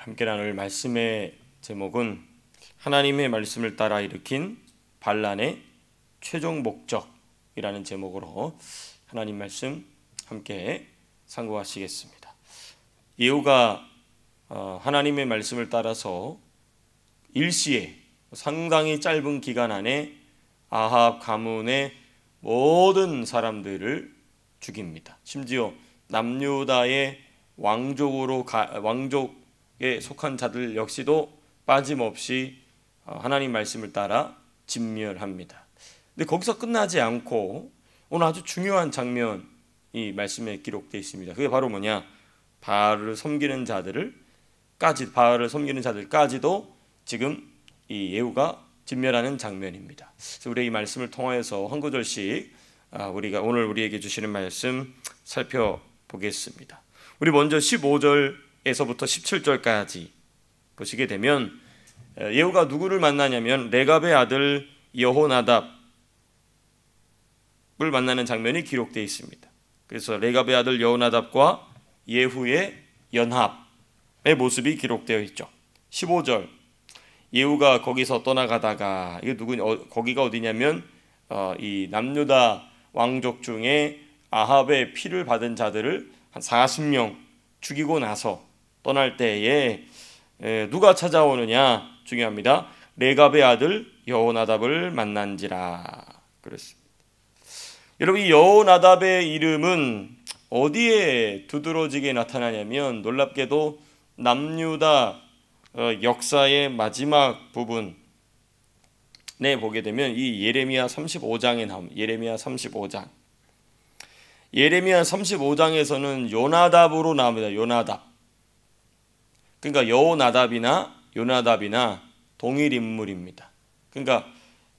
함께 나눌 말씀의 제목은 하나님의 말씀을 따라 일으킨 반란의 최종 목적이라는 제목으로 하나님 말씀 함께 상고하시겠습니다. 예후가 하나님의 말씀을 따라서 일시에 상당히 짧은 기간 안에 아합 가문의 모든 사람들을 죽입니다. 심지어 남유다의 왕족에 속한 자들 역시도 빠짐없이 하나님 말씀을 따라 진멸합니다. 근데 거기서 끝나지 않고 오늘 아주 중요한 장면이 말씀에 기록되어 있습니다. 그게 바로 뭐냐? 바알을 섬기는 자들까지도 지금 이 예후가 진멸하는 장면입니다. 그래서 우리 이 말씀을 통하여서 한 구절씩 우리가 오늘 우리에게 주시는 말씀 살펴보겠습니다. 우리 먼저 15절에서부터 17절까지 보시게 되면 예후가 누구를 만나냐면 레갑의 아들 여호나답을 만나는 장면이 기록되어 있습니다. 그래서 레갑의 아들 여호나답과 예후의 연합의 모습이 기록되어 있죠. 15절 예후가 거기서 떠나가다가 이게 거기가 어디냐면 이 남유다 왕족 중에 아합의 피를 받은 자들을 한 40명 죽이고 나서 떠날 때에 누가 찾아오느냐 중요합니다. 레갑의 아들 여호나답을 만난지라 그랬습니다. 여러분 이 여호나답의 이름은 어디에 두드러지게 나타나냐면 놀랍게도 남유다 역사의 마지막 부분에 보게 되면 이 예레미야 35장에 나옵니다. 예레미야 35장에서는 요나답으로 나옵니다. 요나답. 그러니까 요나답이나 동일 인물입니다. 그러니까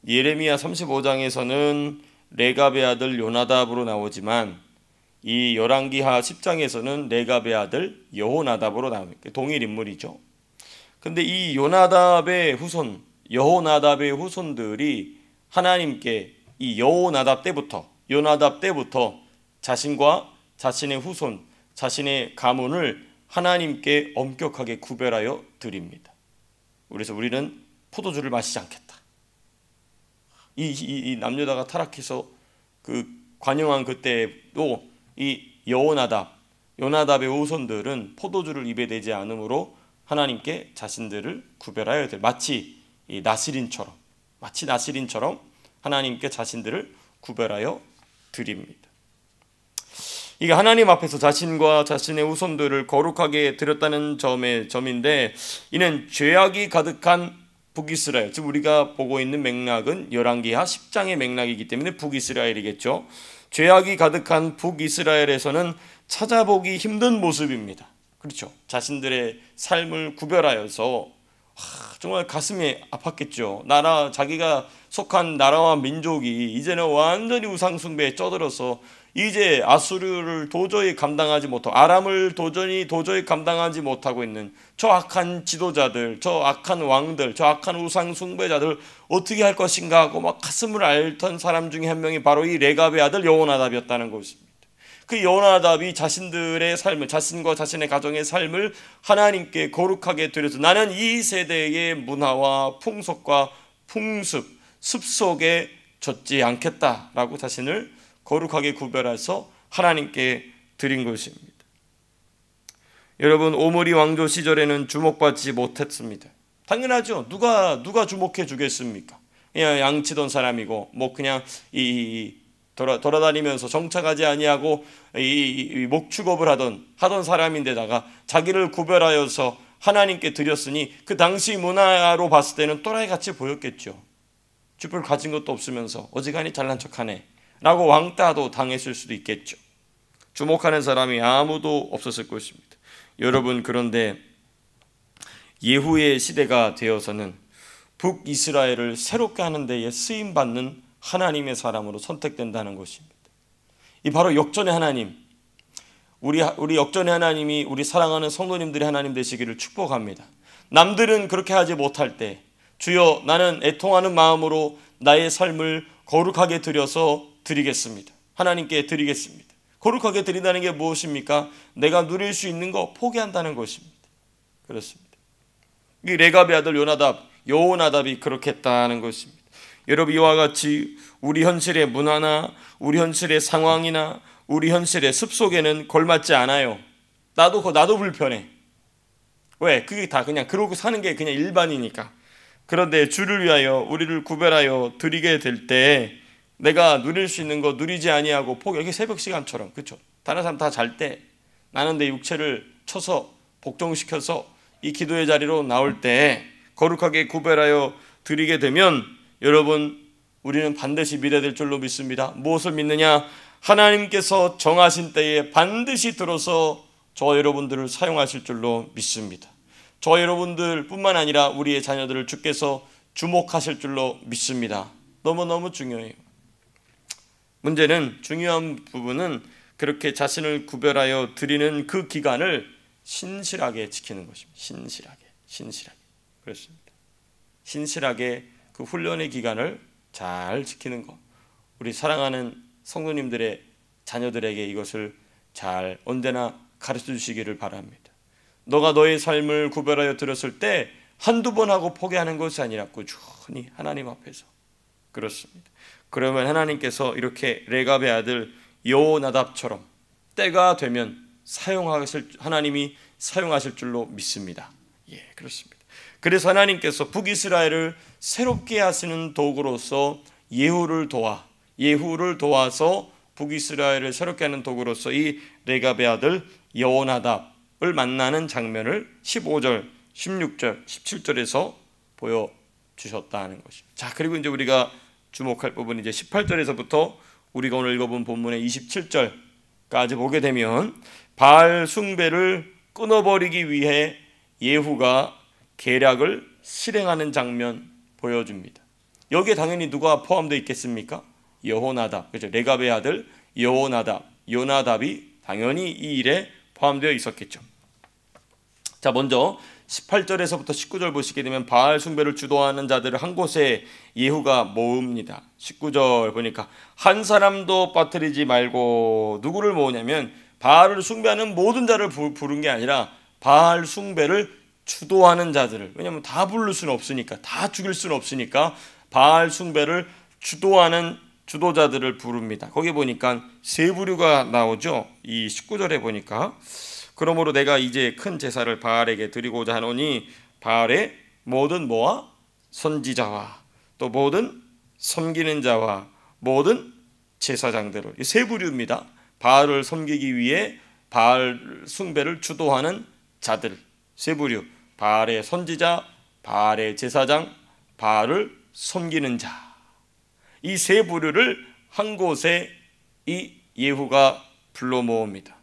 예레미야 35장에서는 레갑의 아들 요나답으로 나오지만 이 열왕기하 10장에서는 레갑의 아들 여호나답으로 나옵니다. 동일 인물이죠. 근데 이 여호나답의 후손들이 하나님께 이 요나답 때부터 자신과 자신의 후손, 자신의 가문을 하나님께 엄격하게 구별하여 드립니다. 그래서 우리는 포도주를 마시지 않겠다. 이 남유다가 타락해서 그 관영한 그때도 이 요나답의 후손들은 포도주를 입에 대지 않으므로 하나님께 자신들을 구별하여 될 마치 나시린처럼 하나님께 자신들을 구별하여 드립니다. 이게 하나님 앞에서 자신과 자신의 후손들을 거룩하게 드렸다는 점인데 이는 죄악이 가득한 북이스라엘, 즉 우리가 보고 있는 맥락은 열왕기하 10장의 맥락이기 때문에 북이스라엘이겠죠. 죄악이 가득한 북이스라엘에서는 찾아보기 힘든 모습입니다. 그렇죠. 자신들의 삶을 구별하여서 정말 가슴이 아팠겠죠. 자기가 속한 나라와 민족이 이제는 완전히 우상숭배에 쩌들어서 이제 아수르를 도저히 감당하지 못하고 아람을 도저히 감당하지 못하고 있는 저 악한 지도자들, 저 악한 왕들, 저 악한 우상숭배자들 어떻게 할 것인가 하고 막 가슴을 앓던 사람 중에 한 명이 바로 이 레갑의 아들 여호나답이었다는 것입니다. 그 여호나답이 자신들의 삶을, 자신과 자신의 가정의 삶을 하나님께 거룩하게 드려서 나는 이 세대의 문화와 풍속과 습속에 젖지 않겠다라고 자신을 거룩하게 구별해서 하나님께 드린 것입니다. 여러분 오므리 왕조 시절에는 주목받지 못했습니다. 당연하죠. 누가 주목해 주겠습니까? 그냥 양치던 사람이고 그냥 돌아다니면서 정착하지 아니하고 이 목축업을 하던 사람인데다가 자기를 구별하여서 하나님께 드렸으니 그 당시 문화로 봤을 때는 또라이같이 보였겠죠. 쥐뿔 가진 것도 없으면서 어지간히 잘난 척하네 라고 왕따도 당했을 수도 있겠죠. 주목하는 사람이 아무도 없었을 것입니다. 여러분 그런데 예후의 시대가 되어서는 북이스라엘을 새롭게 하는 데에 쓰임받는 하나님의 사람으로 선택된다는 것입니다. 이 바로 역전의 하나님, 우리 역전의 하나님이 우리 사랑하는 성도님들의 하나님 되시기를 축복합니다. 남들은 그렇게 하지 못할 때 주여 나는 애통하는 마음으로 나의 삶을 거룩하게 드리겠습니다. 하나님께 드리겠습니다. 거룩하게 드린다는 게 무엇입니까? 내가 누릴 수 있는 거 포기한다는 것입니다. 그렇습니다. 이 레갑의 아들 여호나답이 그렇게 했다는 것입니다. 여러분, 이와 같이 우리 현실의 문화나 우리 현실의 상황이나 우리 현실의 습속에는 걸맞지 않아요. 나도 불편해. 왜? 그게 다 그냥 그러고 사는 게 그냥 일반이니까. 그런데 주를 위하여 우리를 구별하여 드리게 될 때 내가 누릴 수 있는 거 누리지 아니하고 이렇게 새벽 시간처럼, 그렇죠? 다른 사람 다 잘 때 나는 내 육체를 쳐서 복종시켜서 이 기도의 자리로 나올 때 거룩하게 구별하여 드리게 되면 여러분, 우리는 반드시 미래될 줄로 믿습니다. 무엇을 믿느냐? 하나님께서 정하신 때에 반드시 들어서 저와 여러분들을 사용하실 줄로 믿습니다. 저와 여러분들 뿐만 아니라 우리의 자녀들을 주께서 주목하실 줄로 믿습니다. 너무너무 중요해요. 문제는, 중요한 부분은 그렇게 자신을 구별하여 드리는 그 기간을 신실하게 지키는 것입니다. 신실하게. 그렇습니다. 신실하게 그 훈련의 기간을 잘 지키는 것. 우리 사랑하는 성도님들의 자녀들에게 이것을 잘 언제나 가르쳐 주시기를 바랍니다. 너가 너의 삶을 구별하여 들었을 때 한두 번 하고 포기하는 것이 아니라 꾸준히 하나님 앞에서. 그렇습니다. 그러면 하나님께서 이렇게 레갑의 아들 여호나답처럼 때가 되면 하나님이 사용하실 줄로 믿습니다. 예, 그렇습니다. 그래서 하나님께서 북이스라엘을 새롭게 하시는 도구로서 예후를 도와서 북이스라엘을 새롭게 하는 도구로서 이 레갑의 아들 여호나답을 만나는 장면을 15절, 16절, 17절에서 보여주셨다는 것입니다. 자, 그리고 이제 우리가 주목할 부분이 이제 18절에서부터 우리가 오늘 읽어본 본문의 27절까지 보게 되면 바알 숭배를 끊어버리기 위해 예후가 계략을 실행하는 장면 보여줍니다. 여기에 당연히 누가 포함되어 있겠습니까? 여호나답, 그렇죠? 레갑의 아들 요나답이 당연히 이 일에 포함되어 있었겠죠. 자, 먼저 18절에서부터 19절 보시게 되면 바알 숭배를 주도하는 자들을 한 곳에 예후가 모읍니다. 19절 보니까 한 사람도 빠뜨리지 말고, 누구를 모으냐면 바알을 숭배하는 모든 자를 부른 게 아니라 바알 숭배를 주도하는 자들을, 왜냐하면 다 부를 수는 없으니까, 다 죽일 수는 없으니까 바알 숭배를 주도하는 주도자들을 부릅니다. 거기 보니까 세 부류가 나오죠. 이 19절에 보니까 그러므로 내가 이제 큰 제사를 바알에게 드리고자 하노니 바알의 모든 뭐와 선지자와 또 모든 섬기는 자와 모든 제사장들을, 이 세 부류입니다. 바알을 섬기기 위해 바알 숭배를 주도하는 자들 세 부류, 바알의 선지자, 바알의 제사장, 바알을 섬기는 자, 이 세 부류를 한 곳에 이 예후가 불러 모읍니다.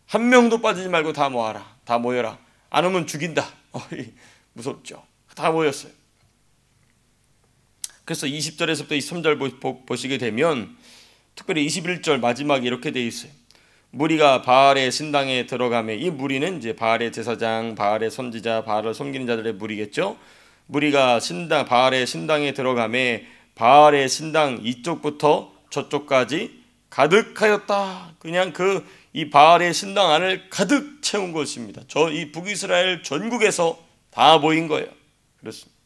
한 명도 빠지지 말고 다 모아라, 다 모여라. 안 오면 죽인다. 무섭죠. 다 모였어요. 그래서 20절에서부터 23절 보시게 되면 특별히 21절 마지막에 이렇게 되어 있어요. 무리가 바알의 신당에 들어가매, 이 무리는 이제 바알의 제사장, 바알의 선지자, 바알을 섬기는 자들의 무리겠죠. 무리가 바알의 신당에 들어가매 바알의 신당 이쪽부터 저쪽까지 가득하였다. 그냥 이 바알의 신당 안을 가득 채운 것입니다. 이 북이스라엘 전국에서 다 모인 거예요. 그렇습니다.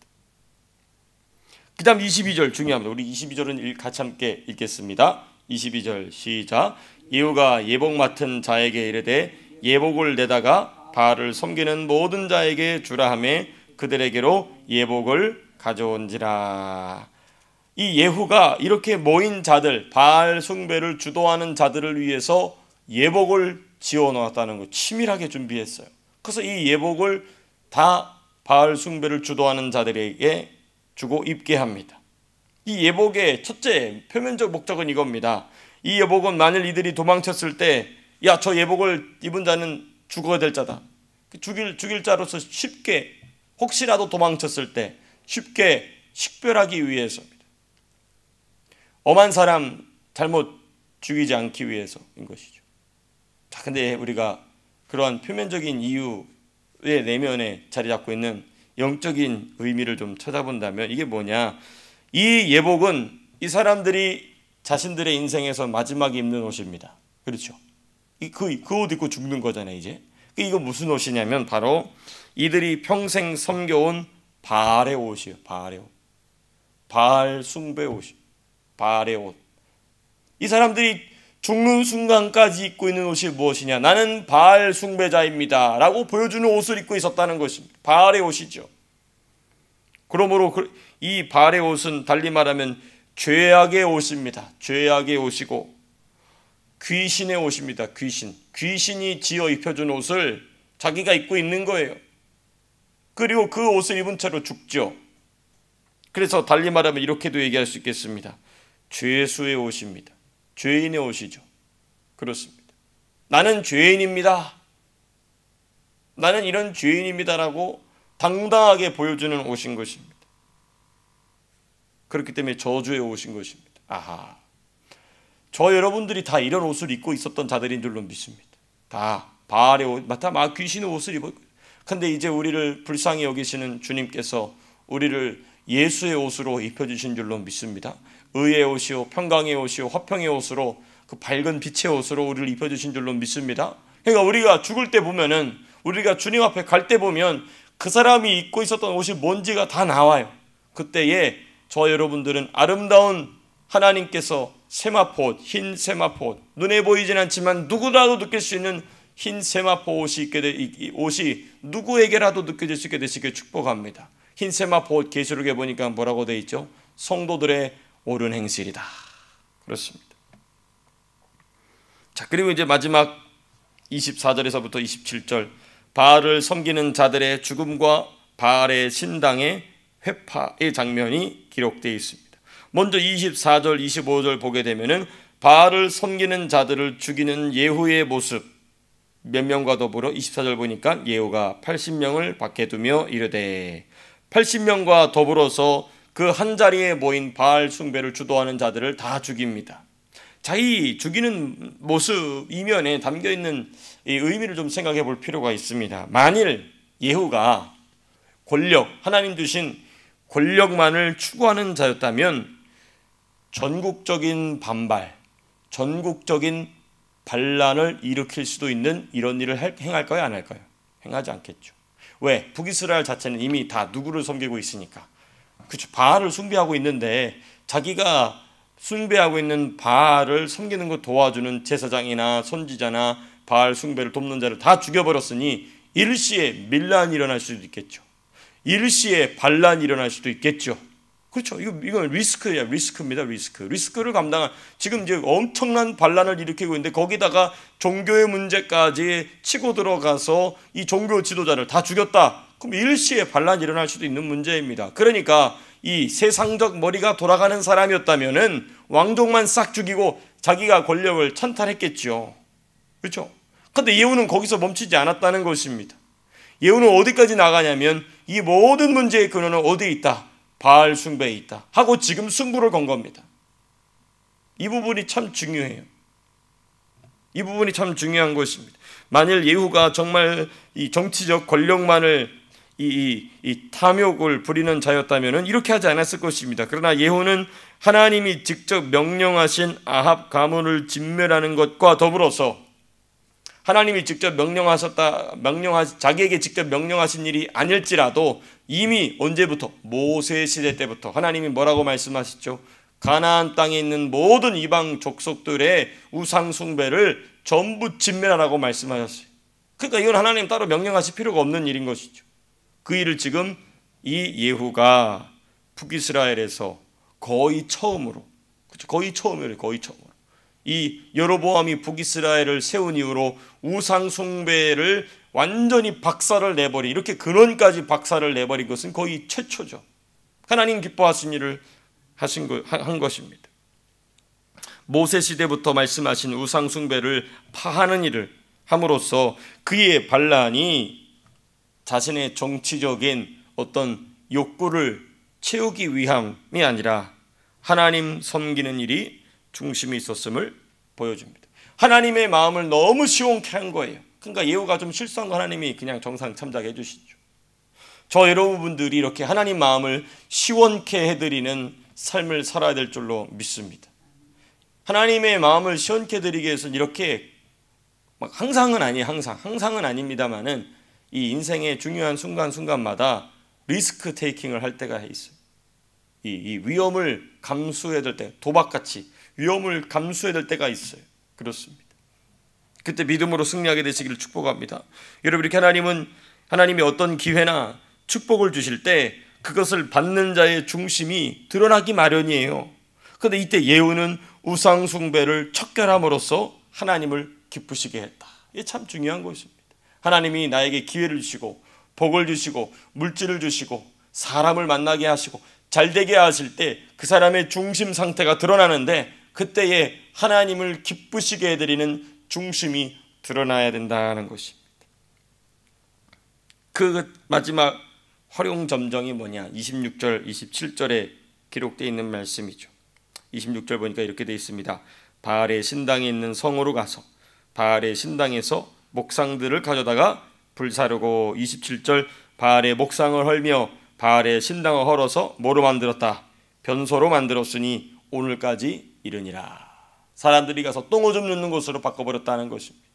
그 다음 22절 중요합니다. 우리 22절은 같이 함께 읽겠습니다. 22절 시작. 예후가 예복 맡은 자에게 이르되 예복을 내다가 바알을 섬기는 모든 자에게 주라 하매 그들에게로 예복을 가져온지라. 이 예후가 이렇게 모인 자들, 바알 숭배를 주도하는 자들을 위해서 예복을 지어 놓았다는 거, 치밀하게 준비했어요. 그래서 이 예복을 다 바알 숭배를 주도하는 자들에게 주고 입게 합니다. 이 예복의 첫째 표면적 목적은 이겁니다. 이 예복은 만일 이들이 도망쳤을 때, 야, 저 예복을 입은 자는 죽어야 될 자다, 죽일 자로서 쉽게, 혹시라도 도망쳤을 때 쉽게 식별하기 위해서입니다. 엄한 사람 잘못 죽이지 않기 위해서인 것이죠. 자, 근데 우리가 그러한 표면적인 이유의 내면에 자리 잡고 있는 영적인 의미를 좀 찾아본다면 이게 뭐냐? 이 예복은 이 사람들이 자신들의 인생에서 마지막에 입는 옷입니다. 그렇죠? 그 옷 입고 죽는 거잖아요, 이제. 이거 무슨 옷이냐면 바로 이들이 평생 섬겨온 바알의 옷이에요. 바알의 옷. 바알 숭배 옷이. 바알의 옷. 이 사람들이 죽는 순간까지 입고 있는 옷이 무엇이냐? 나는 바알 숭배자입니다 라고 보여주는 옷을 입고 있었다는 것입니다. 바알의 옷이죠. 그러므로 이 바알의 옷은 달리 말하면 죄악의 옷입니다. 죄악의 옷이고 귀신의 옷입니다. 귀신이 지어 입혀준 옷을 자기가 입고 있는 거예요. 그리고 그 옷을 입은 채로 죽죠. 그래서 달리 말하면 이렇게도 얘기할 수 있겠습니다. 죄수의 옷입니다. 죄인의 옷이죠. 그렇습니다. 나는 죄인입니다. 나는 이런 죄인입니다라고 당당하게 보여주는 옷인 것입니다. 그렇기 때문에 저주의 옷인 것입니다. 아하. 저 여러분들이 다 이런 옷을 입고 있었던 자들인 줄로 믿습니다. 다 바알의 옷, 다 귀신의 옷을 입었고. 근데 이제 우리를 불쌍히 여기시는 주님께서 우리를 예수의 옷으로 입혀주신 줄로 믿습니다. 의의 옷이요, 평강의 옷이요, 화평의 옷으로 그 밝은 빛의 옷으로 우리를 입혀주신 줄로 믿습니다. 그러니까 우리가 죽을 때 보면은, 우리가 주님 앞에 갈 때 보면 그 사람이 입고 있었던 옷이 뭔지가 다 나와요. 그때에 저 여러분들은 아름다운 하나님께서 세마포, 흰 세마포, 눈에 보이진 않지만 누구라도 느낄 수 있는 흰 세마포 옷이 누구에게라도 느껴질 수 있게 되시길 축복합니다. 흰 세마포 옷 계시록에 보니까 뭐라고 되어 있죠? 성도들의 옳은 행실이다. 그렇습니다. 자, 그리고 이제 마지막 24절에서부터 27절, 바알을 섬기는 자들의 죽음과 바알의 신당의 회파의 장면이 기록되어 있습니다. 먼저 24절, 25절 보게 되면은 바알을 섬기는 자들을 죽이는 예후의 모습, 몇 명과 더불어 24절 보니까 예후가 80명을 밖에 두며 이르되, 80명과 더불어서 그 한 자리에 모인 바알 숭배를 주도하는 자들을 다 죽입니다. 자, 이 죽이는 모습 이면에 담겨있는 이 의미를 좀 생각해 볼 필요가 있습니다. 만일 예후가 권력, 하나님 주신 권력만을 추구하는 자였다면 전국적인 반발, 전국적인 반란을 일으킬 수도 있는 이런 일을 행할까요? 안 할까요? 행하지 않겠죠. 왜? 북이스라엘 자체는 이미 다 누구를 섬기고 있으니까. 그렇죠. 바알을 숭배하고 있는데 자기가 숭배하고 있는 바알을 섬기는 것 도와주는 제사장이나 선지자나 바알 숭배를 돕는 자를 다 죽여버렸으니 일시에 밀란이 일어날 수도 있겠죠. 일시에 반란이 일어날 수도 있겠죠. 그렇죠. 이건 리스크입니다. 리스크를 감당한, 지금 이제 엄청난 반란을 일으키고 있는데 거기다가 종교의 문제까지 치고 들어가서 이 종교 지도자를 다 죽였다. 그럼 일시에 반란이 일어날 수도 있는 문제입니다. 그러니까 이 세상적 머리가 돌아가는 사람이었다면은 왕족만 싹 죽이고 자기가 권력을 찬탈했겠죠. 그렇죠. 근데 예후는 거기서 멈추지 않았다는 것입니다. 예후는 어디까지 나가냐면 이 모든 문제의 근원은 어디에 있다? 바알 숭배에 있다 하고 지금 승부를 건 겁니다. 이 부분이 참 중요해요. 이 부분이 참 중요한 것입니다. 만일 예후가 정말 이 정치적 권력만을 이 탐욕을 부리는 자였다면 이렇게 하지 않았을 것입니다. 그러나 예후는 하나님이 직접 명령하신 아합 가문을 진멸하는 것과 더불어서 하나님이 직접 자기에게 직접 명령하신 일이 아닐지라도 이미 언제부터? 모세 시대 때부터 하나님이 뭐라고 말씀하셨죠? 가나안 땅에 있는 모든 이방 족속들의 우상 숭배를 전부 진멸하라고 말씀하셨어요. 그러니까 이건 하나님 따로 명령하실 필요가 없는 일인 것이죠. 그 일을 지금 이 예후가 북이스라엘에서 거의 처음으로 이 여로보암이 북이스라엘을 세운 이후로 우상 숭배를 완전히 박살을 내버린, 이렇게 근원까지 박살을 내버린 것은 거의 최초죠. 하나님 기뻐하신 일을 한 것입니다. 모세 시대부터 말씀하신 우상 숭배를 파하는 일을 함으로써 그의 반란이 자신의 정치적인 어떤 욕구를 채우기 위함이 아니라 하나님 섬기는 일이 중심이 있었음을 보여줍니다. 하나님의 마음을 너무 시원케 한 거예요. 그러니까 예후가 좀 실수한 거 하나님이 그냥 정상 참작해 주시죠. 저 여러분들이 이렇게 하나님 마음을 시원케 해드리는 삶을 살아야 될 줄로 믿습니다. 하나님의 마음을 시원케 해드리기 위해서는 이렇게 막 항상은 아닙니다만은 이 인생의 중요한 순간순간마다 리스크 테이킹을 할 때가 있어요. 이 위험을 감수해야 될 때, 도박같이 위험을 감수해야 될 때가 있어요. 그렇습니다. 그때 믿음으로 승리하게 되시기를 축복합니다. 여러분, 이렇게 하나님이 어떤 기회나 축복을 주실 때 그것을 받는 자의 중심이 드러나기 마련이에요. 그런데 이때 예후는 우상 숭배를 척결함으로써 하나님을 기쁘시게 했다. 이게 참 중요한 것입니다. 하나님이 나에게 기회를 주시고 복을 주시고 물질을 주시고 사람을 만나게 하시고 잘되게 하실 때 그 사람의 중심 상태가 드러나는데, 그때에 하나님을 기쁘시게 해드리는 중심이 드러나야 된다는 것입니다. 그 마지막 활용점정이 뭐냐? 26절, 27절에 기록되어 있는 말씀이죠. 26절 보니까 이렇게 되어 있습니다. 바알의 신당에 있는 성으로 가서 바알의 신당에서 목상들을 가져다가 불사르고, 27절 바알의 목상을 헐며 바알의 신당을 헐어서 뭐로 만들었다? 변소로 만들었으니 오늘까지 이르니라. 사람들이 가서 똥오줌 넣는 곳으로 바꿔버렸다는 것입니다.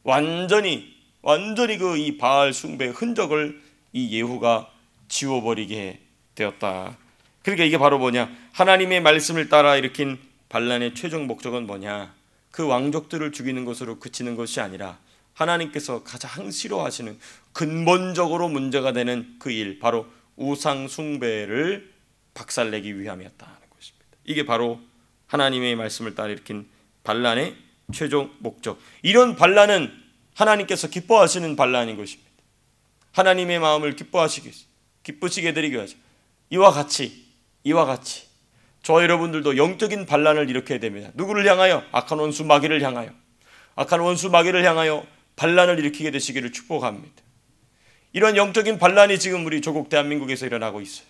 완전히 그 이 바알 숭배의 흔적을 이 예후가 지워버리게 되었다. 그러니까 이게 바로 뭐냐? 하나님의 말씀을 따라 일으킨 반란의 최종 목적은 뭐냐? 그 왕족들을 죽이는 것으로 그치는 것이 아니라 하나님께서 가장 싫어하시는 근본적으로 문제가 되는 그 일, 바로 우상 숭배를 박살내기 위함이었다는 것입니다. 이게 바로 하나님의 말씀을 따라 일으킨 반란의 최종 목적. 이런 반란은 하나님께서 기뻐하시는 반란인 것입니다. 하나님의 마음을 기쁘시게 해드리기 위해서 이와 같이 저와 여러분들도 영적인 반란을 일으켜야 됩니다. 누구를 향하여? 악한 원수 마귀를 향하여 반란을 일으키게 되시기를 축복합니다. 이런 영적인 반란이 지금 우리 조국 대한민국에서 일어나고 있어요.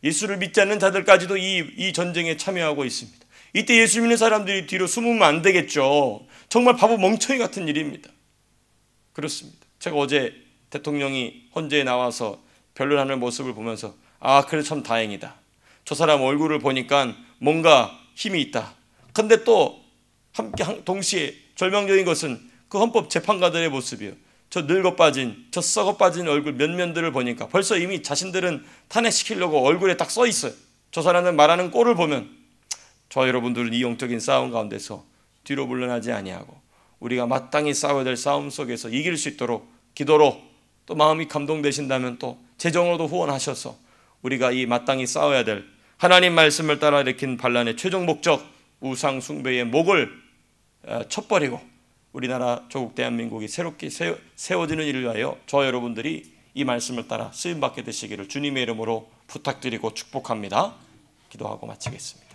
예수를 믿지 않는 자들까지도 이 전쟁에 참여하고 있습니다. 이때 예수 믿는 사람들이 뒤로 숨으면 안 되겠죠. 정말 바보 멍청이 같은 일입니다. 그렇습니다. 제가 어제 대통령이 헌재에 나와서 변론하는 모습을 보면서 그래 참 다행이다. 저 사람 얼굴을 보니까 뭔가 힘이 있다. 근데 또 함께 동시에 절망적인 것은 그 헌법재판관들의 모습이에요. 저 늙어빠진, 저 썩어빠진 얼굴 면면들을 보니까 벌써 이미 자신들은 탄핵시키려고 얼굴에 딱 써 있어요. 저 사람들 말하는 꼴을 보면 저와 여러분들은 이 영적인 싸움 가운데서 뒤로 물러나지 아니하고 우리가 마땅히 싸워야 될 싸움 속에서 이길 수 있도록 기도로, 또 마음이 감동되신다면 또 재정으로도 후원하셔서 우리가 이 마땅히 싸워야 될 하나님 말씀을 따라 일으킨 반란의 최종 목적 우상 숭배의 목을 쳐버리고 우리나라 조국 대한민국이 새롭게 세워지는 일을 위하여 저와 여러분들이 이 말씀을 따라 쓰임받게 되시기를 주님의 이름으로 부탁드리고 축복합니다. 기도하고 마치겠습니다.